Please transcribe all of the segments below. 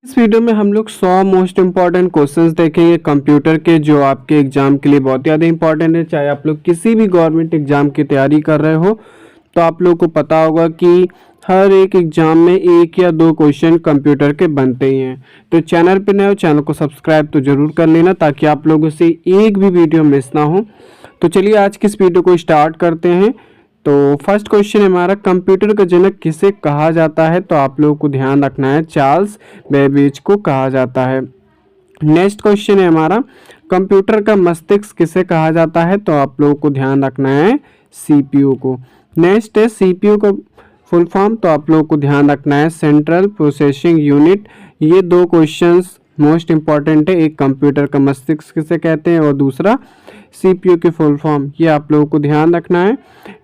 इस वीडियो में हम लोग 100 मोस्ट इम्पॉर्टेंट क्वेश्चंस देखेंगे कंप्यूटर के, जो आपके एग्जाम के लिए बहुत ज़्यादा इंपॉर्टेंट है। चाहे आप लोग किसी भी गवर्नमेंट एग्जाम की तैयारी कर रहे हो तो आप लोग को पता होगा कि हर एक एग्जाम में एक या दो क्वेश्चन कंप्यूटर के बनते ही हैं। तो चैनल पे नए हो, चैनल को सब्सक्राइब तो जरूर कर लेना ताकि आप लोगों से एक भी वीडियो मिस ना हो। तो चलिए आज की इस वीडियो को स्टार्ट करते हैं। तो फर्स्ट क्वेश्चन है हमारा, कंप्यूटर का जनक किसे कहा जाता है? तो आप लोगों को ध्यान रखना है, चार्ल्स बेबेज को कहा जाता है। नेक्स्ट क्वेश्चन है हमारा, कंप्यूटर का मस्तिष्क किसे कहा जाता है? तो आप लोगों को ध्यान रखना है, सीपीयू को। नेक्स्ट है सीपीयू का फुल फॉर्म, तो आप लोगों को ध्यान रखना है, सेंट्रल प्रोसेसिंग यूनिट। ये दो क्वेश्चंस मोस्ट इंपॉर्टेंट है, एक कंप्यूटर का मस्तिष्क किसे कहते हैं और दूसरा सीपीयू की फुल फॉर्म, ये आप लोगों को ध्यान रखना है।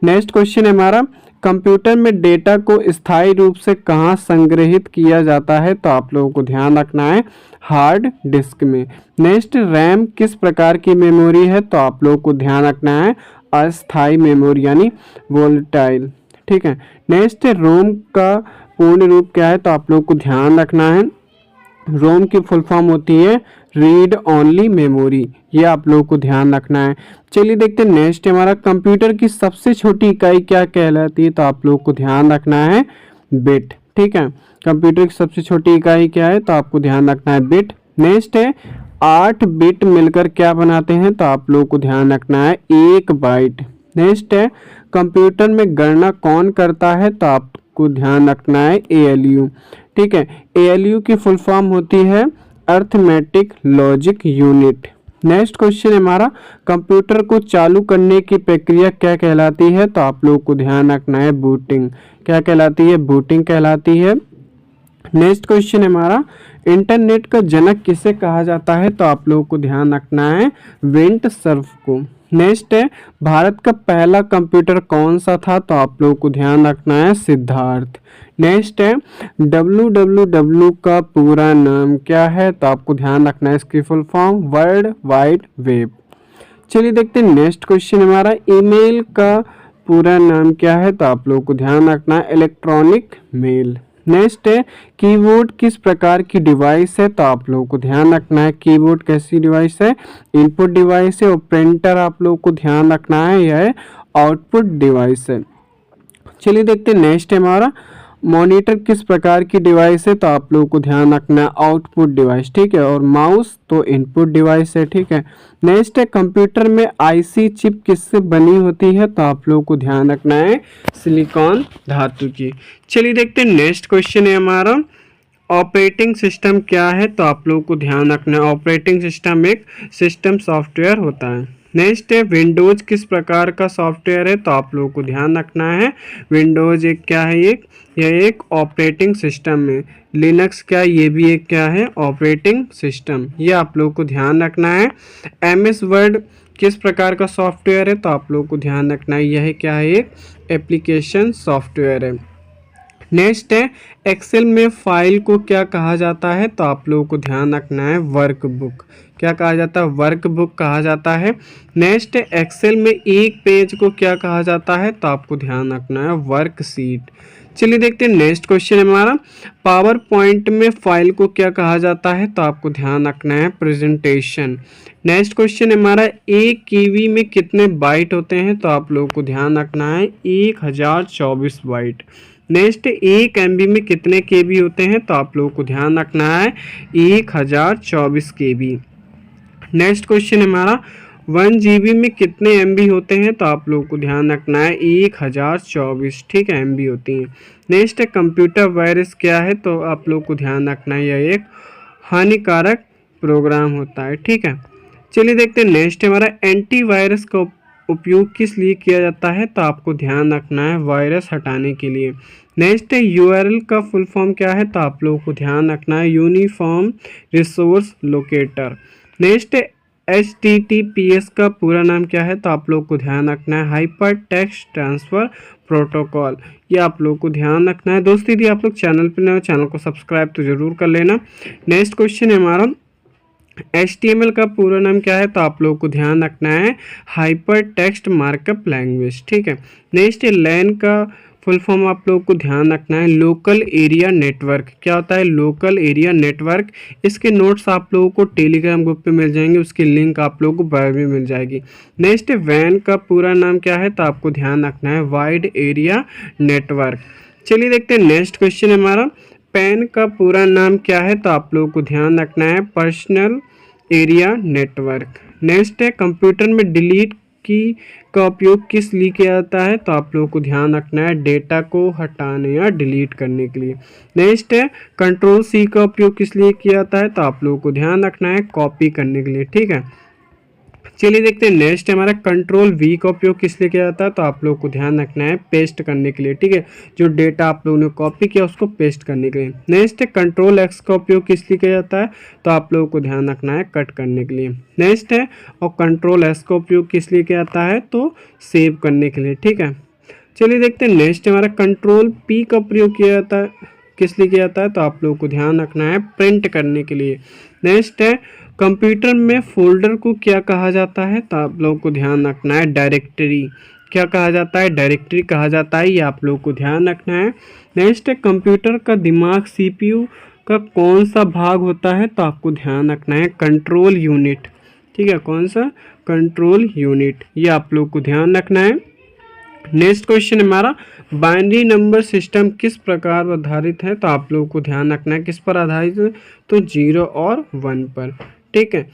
नेक्स्ट क्वेश्चन है हमारा, कंप्यूटर में डेटा को स्थायी रूप से कहाँ संग्रहित किया जाता है? तो आप लोगों को ध्यान रखना है, हार्ड डिस्क में। नेक्स्ट, रैम किस प्रकार की मेमोरी है? तो आप लोगों को ध्यान रखना है, अस्थायी मेमोरी यानी वोलेटाइल। ठीक है। नेक्स्ट है, रोम का पूर्ण रूप क्या है? तो आप लोगों को ध्यान रखना है, रोम की फुल फॉर्म होती है रीड ओनली मेमोरी, ये आप लोगों को ध्यान रखना है। चलिए देखते हैं नेक्स्ट हमारा, कंप्यूटर की सबसे छोटी इकाई क्या कहलाती है? तो आप लोगों को ध्यान रखना है, बिट। ठीक है, कंप्यूटर की सबसे छोटी इकाई क्या है? तो आपको ध्यान रखना है, बिट। नेक्स्ट है, 8 बिट मिलकर क्या बनाते हैं? तो आप लोगों को ध्यान रखना है, 1 बाइट। नेक्स्ट है, कंप्यूटर में गणना कौन करता है? तो आपको ध्यान रखना है, एएलयू। ठीक है, एएलयू की फुल फॉर्म होती है arithmetic logic unit. Next question हमारा, कंप्यूटर को चालू करने की प्रक्रिया क्या कहलाती है? तो आप लोगों को ध्यान रखना है, बूटिंग। क्या कहलाती है? बूटिंग कहलाती है। नेक्स्ट क्वेश्चन हमारा, इंटरनेट का जनक किसे कहा जाता है? तो आप लोगों को ध्यान रखना है, विंट सर्फ को। नेक्स्ट है, भारत का पहला कंप्यूटर कौन सा था? तो आप लोगों को ध्यान रखना है, सिद्धार्थ। नेक्स्ट है, www का पूरा नाम क्या है? तो आपको ध्यान रखना है, इसकी full form world wide web. चलिए देखते हैं नेक्स्ट क्वेश्चन हमारा, ईमेल का पूरा नाम क्या है? तो आप लोगों को ध्यान रखना है, इलेक्ट्रॉनिक मेल। नेक्स्ट है, कीबोर्ड किस प्रकार की डिवाइस है? तो आप लोगों को ध्यान रखना है, कीबोर्ड कैसी डिवाइस है? इनपुट डिवाइस है। और प्रिंटर आप लोगों को ध्यान रखना है, यह आउटपुट डिवाइस है। चलिए देखते हैं नेक्स्ट है हमारा, मॉनिटर किस प्रकार की डिवाइस है? तो आप लोगों को ध्यान रखना है, आउटपुट डिवाइस। ठीक है, और माउस तो इनपुट डिवाइस है। ठीक है। नेक्स्ट है, कंप्यूटर में आईसी चिप किससे बनी होती है? तो आप लोगों को ध्यान रखना है, सिलिकॉन धातु की। चलिए देखते हैं नेक्स्ट क्वेश्चन है हमारा, ऑपरेटिंग सिस्टम क्या है? तो आप लोगों को ध्यान रखना है, ऑपरेटिंग सिस्टम एक सिस्टम सॉफ्टवेयर होता है। नेक्स्ट है, विंडोज किस प्रकार का सॉफ्टवेयर है? तो आप लोगों को ध्यान रखना है, विंडोज एक क्या है? यह एक ऑपरेटिंग सिस्टम है। लिनक्स क्या? ये भी एक क्या है? Operating system. ये आप लोगों को ध्यान रखना है। एमएस वर्ड किस प्रकार का सॉफ्टवेयर है? तो आप लोगों को ध्यान रखना है, यह क्या है? एक एप्लीकेशन सॉफ्टवेयर है। नेक्स्ट है, एक्सेल में फाइल को क्या कहा जाता है? तो आप लोगों को ध्यान रखना है, वर्कबुक। क्या कहा जाता है? वर्कबुक कहा जाता है। नेक्स्ट है, एक्सेल में एक पेज को क्या कहा जाता है? तो आपको ध्यान रखना है, वर्कशीट। चलिए देखते हैं नेक्स्ट क्वेश्चन हमारा, पावर पॉइंट में फाइल को क्या कहा जाता है? तो आपको ध्यान रखना है, प्रेजेंटेशन। नेक्स्ट क्वेश्चन हमारा, एक केबी में कितने बाइट होते हैं? तो आप लोगों को ध्यान रखना है, 1024 बाइट। नेक्स्ट, एक एमबी में कितने केबी होते हैं? तो आप लोगों को ध्यान रखना है, 1024 केबी। नेक्स्ट क्वेश्चन हमारा, 1 जीबी में कितने एमबी होते हैं? तो आप लोगों को ध्यान रखना है, 1024। ठीक है, एमबी होती हैं। नेक्स्ट है, कंप्यूटर वायरस क्या है? तो आप लोगों को ध्यान रखना है, यह एक हानिकारक प्रोग्राम होता है। ठीक है। चलिए देखते हैं नेक्स्ट हमारा, एंटीवायरस का उपयोग किस लिए किया जाता है? तो आपको ध्यान रखना है, वायरस हटाने के लिए। नेक्स्ट है, यूआरएल का फुल फॉर्म क्या है? तो आप लोगों को ध्यान रखना है, यूनिफॉर्म रिसोर्स लोकेटर। नेक्स्ट है, HTTPS का पूरा नाम क्या है? तो आप लोगों को ध्यान रखना है, हाइपर टेक्स्ट ट्रांसफ़र प्रोटोकॉल। ये आप लोगों को ध्यान रखना है। दोस्तों यदि आप लोग चैनल पर नए हो, चैनल को सब्सक्राइब तो जरूर कर लेना। नेक्स्ट क्वेश्चन है हमारा, HTML का पूरा नाम क्या है? तो आप लोगों को ध्यान रखना है, हाइपर टेक्स्ट मार्कअप लैंग्वेज। ठीक है। नेक्स्ट है, लैन का फुल फॉर्म आप लोगों को ध्यान रखना है लोकल एरिया नेटवर्क। क्या होता है लोकल एरिया नेटवर्क? इसके नोट्स आप लोगों को टेलीग्राम ग्रुप पे मिल जाएंगे, उसकी लिंक आप लोगों को बायो में मिल जाएगी। नेक्स्ट वैन का पूरा नाम क्या है? तो आपको ध्यान रखना है वाइड एरिया नेटवर्क। चलिए देखते हैं नेक्स्ट क्वेश्चन हमारा, पैन का पूरा नाम क्या है? तो आप लोगों को ध्यान रखना है पर्सनल एरिया नेटवर्क। नेक्स्ट है कंप्यूटर में डिलीट की का उपयोग किस लिए किया जाता है? तो आप लोगों को ध्यान रखना है डेटा को हटाने या डिलीट करने के लिए। नेक्स्ट है कंट्रोल सी का उपयोग किस लिए किया जाता है? तो आप लोगों को ध्यान रखना है कॉपी करने के लिए। ठीक है, चलिए देखते हैं नेक्स्ट हमारा कंट्रोल वी का उपयोग किस लिए किया जाता है? तो आप लोगों को ध्यान रखना है पेस्ट करने के लिए। ठीक है, जो डेटा आप लोगों ने कॉपी किया उसको पेस्ट करने के लिए। नेक्स्ट है कंट्रोल एक्स का उपयोग किस लिए किया जाता है? तो आप लोगों को ध्यान रखना है कट करने के लिए। नेक्स्ट है और कंट्रोल एस का उपयोग किस लिए किया जाता है? तो सेव करने के लिए। ठीक है, चलिए देखते हैं नेक्स्ट हमारा कंट्रोल पी का प्रयोग किया जाता है किस लिए किया जाता है? तो आप लोगों को ध्यान रखना है प्रिंट करने के लिए। नेक्स्ट है कंप्यूटर में फोल्डर को क्या कहा जाता है? तो आप लोगों को ध्यान रखना है डायरेक्टरी। क्या कहा जाता है? डायरेक्टरी कहा जाता है, ये आप लोगों को ध्यान रखना है। नेक्स्ट है कंप्यूटर का दिमाग सीपीयू का कौन सा भाग होता है? तो आपको ध्यान रखना है कंट्रोल यूनिट। ठीक है, कौन सा? कंट्रोल यूनिट, ये आप लोगों को ध्यान रखना है। नेक्स्ट क्वेश्चन हमारा बाइनरी नंबर सिस्टम किस प्रकार आधारित है? तो आप लोगों को ध्यान रखना है किस पर आधारित है? तो 0 और 1 पर। ठीक है,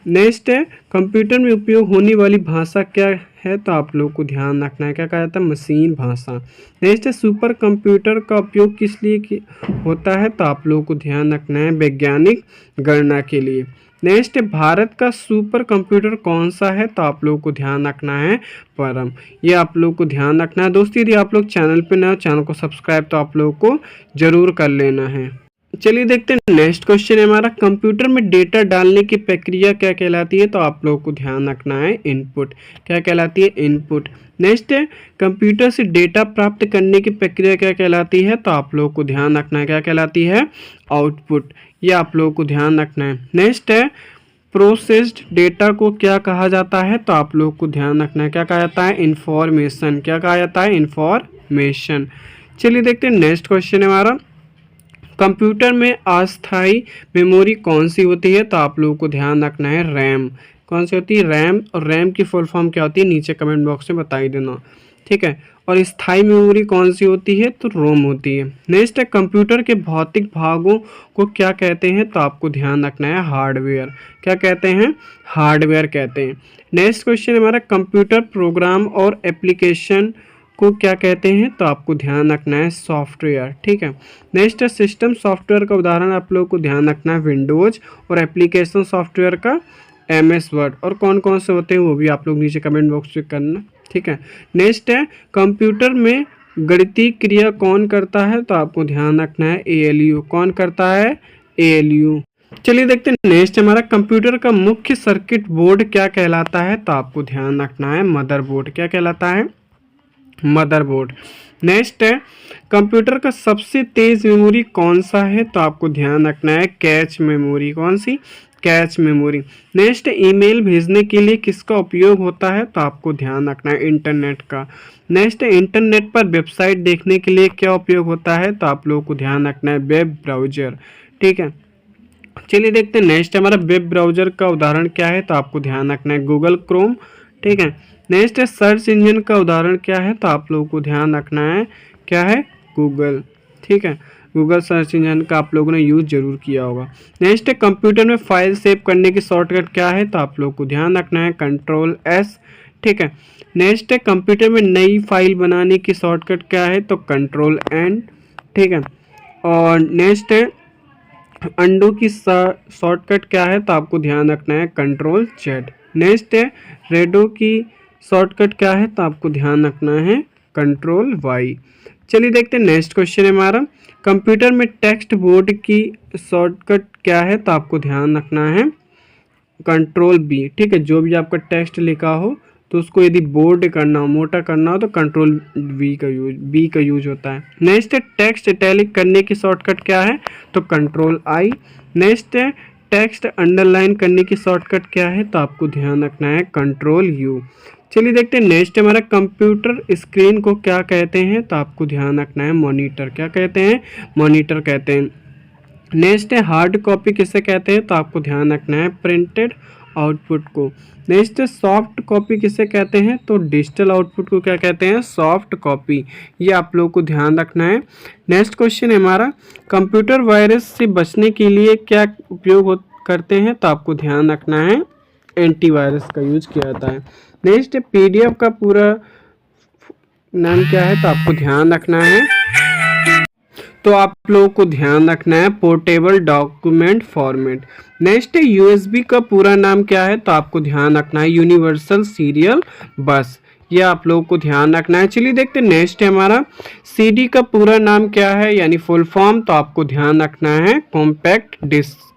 नेक्स्ट है कंप्यूटर में उपयोग होने वाली भाषा क्या है? तो आप लोगों को ध्यान रखना है क्या कहा जाता है? मशीन भाषा। नेक्स्ट है सुपर कंप्यूटर का उपयोग किस लिए होता है? तो आप लोगों को ध्यान रखना है वैज्ञानिक गणना के लिए। नेक्स्ट है भारत का सुपर कंप्यूटर कौन सा है? तो आप लोगों को ध्यान रखना है परम, ये आप लोगों को ध्यान रखना है। दोस्तों यदि आप लोग चैनल पे नए हो, चैनल को सब्सक्राइब तो आप लोगों को जरूर कर लेना है। चलिए देखते हैं नेक्स्ट क्वेश्चन है हमारा कंप्यूटर में डेटा डालने की प्रक्रिया क्या कहलाती है? तो आप लोगों को ध्यान रखना है इनपुट। क्या कहलाती है? इनपुट। नेक्स्ट है कंप्यूटर से डेटा प्राप्त करने की प्रक्रिया क्या कहलाती है? तो आप लोगों को ध्यान रखना है क्या कहलाती है? आउटपुट, ये आप लोगों को ध्यान रखना है। नेक्स्ट है प्रोसेस्ड डेटा को क्या कहा जाता है? तो आप लोगों को ध्यान रखना है क्या कहा जाता है? इंफॉर्मेशन। क्या कहा जाता है? इंफॉर्मेशन। चलिए देखते हैं नेक्स्ट क्वेश्चन है हमारा कंप्यूटर में अस्थायी मेमोरी कौन सी होती है? तो आप लोगों को ध्यान रखना है रैम। कौन सी होती है? रैम। और रैम की फुल फॉर्म क्या होती है? नीचे कमेंट बॉक्स में बता ही देना। ठीक है, और स्थायी मेमोरी कौन सी होती है? तो रोम होती है। नेक्स्ट है कंप्यूटर के भौतिक भागों को क्या कहते हैं? तो आपको ध्यान रखना है हार्डवेयर। क्या कहते हैं? हार्डवेयर कहते हैं। नेक्स्ट क्वेश्चन हमारा कंप्यूटर प्रोग्राम और एप्लीकेशन को क्या कहते हैं? तो आपको ध्यान रखना है सॉफ्टवेयर। ठीक है, नेक्स्ट है सिस्टम सॉफ्टवेयर का उदाहरण आप लोगों को ध्यान रखना है विंडोज, और एप्लीकेशन सॉफ्टवेयर का MS वर्ड। और कौन कौन से होते हैं वो भी आप लोग नीचे कमेंट बॉक्स में करना। ठीक है, नेक्स्ट है कंप्यूटर में गणितीय क्रिया कौन करता है? तो आपको ध्यान रखना है ALU। कौन करता है? ALU। चलिए देखते हैं नेक्स्ट हमारा कंप्यूटर का मुख्य सर्किट बोर्ड क्या कहलाता है? तो आपको ध्यान रखना है मदरबोर्ड। क्या कहलाता है? मदरबोर्ड। नेक्स्ट है कंप्यूटर का सबसे तेज मेमोरी कौन सा है? तो आपको ध्यान रखना है कैच मेमोरी। कौन सी? Cache memory. नेक्स्ट ईमेल भेजने के लिए किसका उपयोग होता है? तो आपको ध्यान रखना है इंटरनेट का। नेक्स्ट इंटरनेट पर वेबसाइट देखने के लिए क्या उपयोग होता है? तो आप लोगों को ध्यान रखना है वेब ब्राउजर। ठीक है, चलिए देखते हैं नेक्स्ट हमारा वेब ब्राउजर का उदाहरण क्या है? तो आपको ध्यान रखना है गूगल क्रोम। ठीक है, नेक्स्ट है सर्च इंजन का उदाहरण क्या है? तो आप लोगों को ध्यान रखना है क्या है? गूगल। ठीक है, गूगल सर्च इंजन का आप लोगों ने यूज़ जरूर किया होगा। नेक्स्ट है कंप्यूटर में फाइल सेव करने की शॉर्टकट क्या है? तो आप लोगों को ध्यान रखना है कंट्रोल S। ठीक है, नेक्स्ट है कंप्यूटर में नई फाइल बनाने की शॉर्टकट क्या है? तो कंट्रोल N। ठीक है, और नेक्स्ट है अंडू की शॉर्टकट क्या है? तो आपको ध्यान रखना है कंट्रोल Z। नेक्स्ट है रेडो की शॉर्टकट क्या है? तो आपको ध्यान रखना है कंट्रोल Y। चलिए देखते हैं नेक्स्ट क्वेश्चन है हमारा कंप्यूटर में टेक्स्ट बोर्ड की शॉर्टकट क्या है? तो आपको ध्यान रखना है कंट्रोल B। ठीक है, जो भी आपका टेक्स्ट लिखा हो तो उसको यदि बोल्ड करना हो, मोटा करना हो, तो कंट्रोल B का यूज होता है। नेक्स्ट है टेक्स्ट इटैलिक करने की शॉर्टकट क्या है? तो कंट्रोल I। नेक्स्ट है टेक्स्ट अंडरलाइन करने की शॉर्टकट क्या है? तो आपको ध्यान रखना है कंट्रोल U। चलिए देखते हैं नेक्स्ट हमारा कंप्यूटर स्क्रीन को क्या कहते हैं, तो आपको ध्यान रखना है मॉनिटर। क्या कहते हैं? मॉनिटर कहते हैं। नेक्स्ट है हार्ड कॉपी किसे कहते हैं, तो आपको ध्यान रखना है प्रिंटेड आउटपुट को। नेक्स्ट है सॉफ्ट कॉपी किसे कहते हैं, तो डिजिटल आउटपुट को क्या कहते हैं? Soft copy. ये आप लोगों को ध्यान रखना है। नेक्स्ट क्वेश्चन है हमारा कंप्यूटर वायरस से बचने के लिए क्या उपयोग करते हैं, तो आपको ध्यान रखना है एंटीवायरस का यूज किया जाता है। नेक्स्ट है पीडीएफ का पूरा नाम क्या है, तो आपको ध्यान रखना है, तो आप लोगों को ध्यान रखना है पोर्टेबल डॉक्यूमेंट फॉर्मेट। नेक्स्ट है यूएसबी का पूरा नाम क्या है, तो आपको ध्यान रखना है यूनिवर्सल सीरियल बस। ये आप लोगों को ध्यान रखना है। चलिए देखते हैं नेक्स्ट है हमारा सीडी का पूरा नाम क्या है यानी फुल फॉर्म, तो आपको ध्यान रखना है कॉम्पैक्ट डिस्क।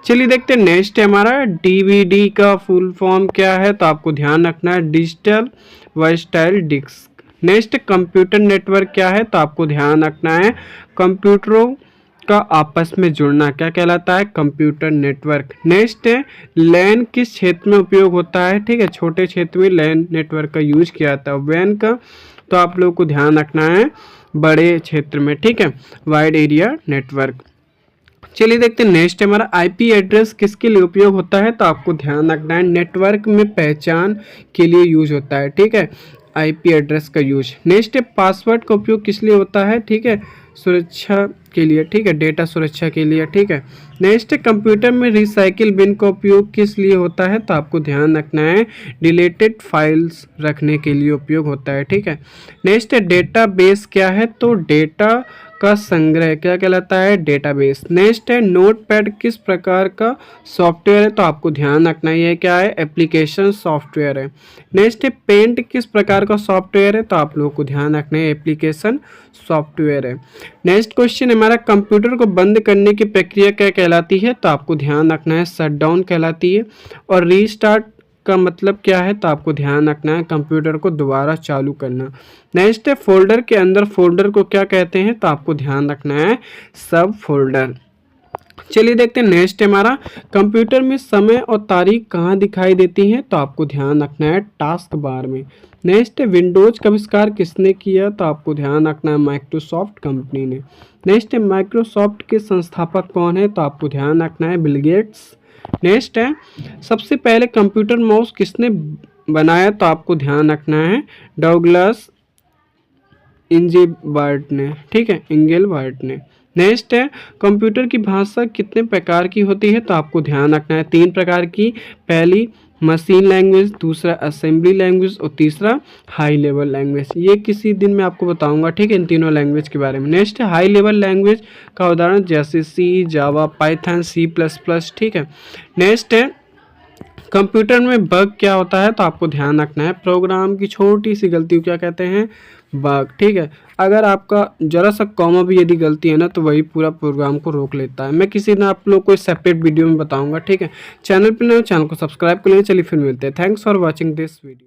चलिए देखते हैं नेक्स्ट है हमारा डीवीडी का फुल फॉर्म क्या है, तो आपको ध्यान रखना है digital versatile disc. Next computer network क्या है, तो आपको ध्यान रखना है कंप्यूटरों का आपस में जुड़ना क्या कहलाता है? Computer network. नेक्स्ट है लैन किस क्षेत्र में उपयोग होता है, ठीक है, छोटे क्षेत्र में लैन नेटवर्क का यूज किया जाता है। वैन का तो आप लोगों को ध्यान रखना है बड़े क्षेत्र में, ठीक है, वाइड एरिया नेटवर्क। चलिए देखते हैं नेक्स्ट हमारा आईपी एड्रेस किसके लिए उपयोग होता है, तो आपको ध्यान रखना है नेटवर्क में पहचान के लिए यूज होता है, ठीक है, आईपी एड्रेस का यूज। नेक्स्ट है पासवर्ड का उपयोग किस लिए होता है, ठीक है, सुरक्षा के लिए, ठीक है, डेटा सुरक्षा के लिए, ठीक है। नेक्स्ट है कंप्यूटर में रिसाइकिल बिन का उपयोग किस लिए होता है, तो आपको ध्यान रखना है डिलीटेड फाइल्स रखने के लिए उपयोग होता है, ठीक है। नेक्स्ट है डेटाबेस क्या है, तो डेटा का संग्रह क्या कहलाता है? डेटाबेस। नेक्स्ट है नोटपैड किस प्रकार का सॉफ्टवेयर है, तो आपको ध्यान रखना है ये क्या है? एप्लीकेशन सॉफ्टवेयर है। नेक्स्ट है पेंट किस प्रकार का सॉफ्टवेयर है, तो आप लोगों को ध्यान रखना है एप्लीकेशन सॉफ्टवेयर है। नेक्स्ट क्वेश्चन हमारा कंप्यूटर को बंद करने की प्रक्रिया क्या कहलाती है, तो आपको ध्यान रखना है शटडाउन कहलाती है। और रीस्टार्ट का मतलब क्या है, तो आपको ध्यान रखना है कंप्यूटर को दोबारा चालू करना। नेक्स्ट है फोल्डर के अंदर फोल्डर को क्या कहते हैं, तो आपको ध्यान रखना है सब फोल्डर। चलिए देखते हैं नेक्स्ट हमारा कंप्यूटर में समय और तारीख कहाँ दिखाई देती है, तो आपको ध्यान रखना है टास्क बार में। नेक्स्ट है विंडोज का आविष्कार किसने किया, तो आपको ध्यान रखना है माइक्रोसॉफ्ट कंपनी ने। नेक्स्ट है माइक्रोसॉफ्ट के संस्थापक कौन है, तो आपको ध्यान रखना है बिल गेट्स। नेक्स्ट है सबसे पहले कंप्यूटर माउस किसने बनाया, तो आपको ध्यान रखना है डगलस इंगेलबर्ट ने, ठीक है, इंगेलबर्ट ने। नेक्स्ट है कंप्यूटर की भाषा कितने प्रकार की होती है, तो आपको ध्यान रखना है 3 प्रकार की। पहली मशीन लैंग्वेज, दूसरा असेंबली लैंग्वेज और तीसरा हाई लेवल लैंग्वेज। ये किसी दिन मैं आपको बताऊंगा, ठीक है, इन तीनों लैंग्वेज के बारे में। नेक्स्ट है हाई लेवल लैंग्वेज का उदाहरण जैसे सी, जावा, पाइथन, C++, ठीक है। नेक्स्ट है कंप्यूटर में बग क्या होता है, तो आपको ध्यान रखना है प्रोग्राम की छोटी सी गलती को क्या कहते हैं? बग, ठीक है। अगर आपका जरा सा कॉमा भी यदि गलती है ना, तो वही पूरा प्रोग्राम को रोक लेता है। मैं किसी दिन आप लोग को इस सेपरेट वीडियो में बताऊंगा, ठीक है। चैनल पर नए हो चैनल को सब्सक्राइब कर लें। चलिए फिर मिलते हैं। Thanks for watching this video.